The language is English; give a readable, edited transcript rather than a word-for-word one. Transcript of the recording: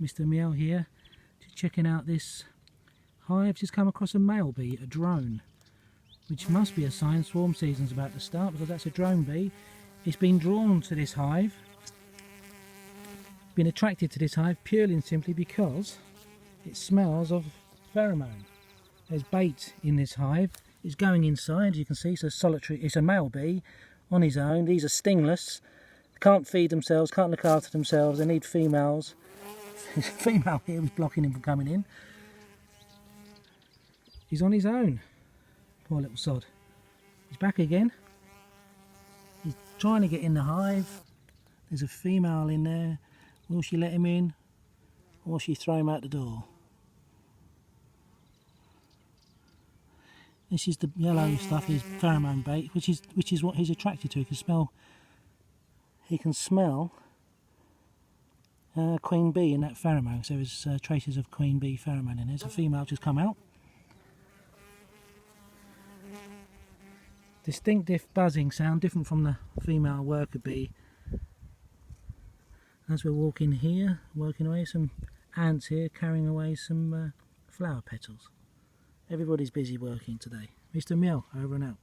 Mr. Miel here, just checking out this hive. Just come across a male bee, a drone, which must be a sign swarm season's about to start, because that's a drone bee. It's been drawn to this hive, been attracted to this hive purely and simply because it smells of pheromone. There's bait in this hive. It's going inside, you can see. So solitary, it's a male bee on his own. These are stingless, can't feed themselves, can't look after themselves, they need females. There's a female here who's blocking him from coming in. He's on his own, poor little sod. He's back again. He's trying to get in the hive. There's a female in there. Will she let him in, or will she throw him out the door? This is the yellow stuff, is pheromone bait, which is what he's attracted to. He can smell queen bee in that pheromone. So there's traces of queen bee pheromone in there. There's a female just come out. Distinctive buzzing sound, different from the female worker bee. As we're walking here, working away, some ants here carrying away some flower petals. Everybody's busy working today. Mr. Miel, over and out.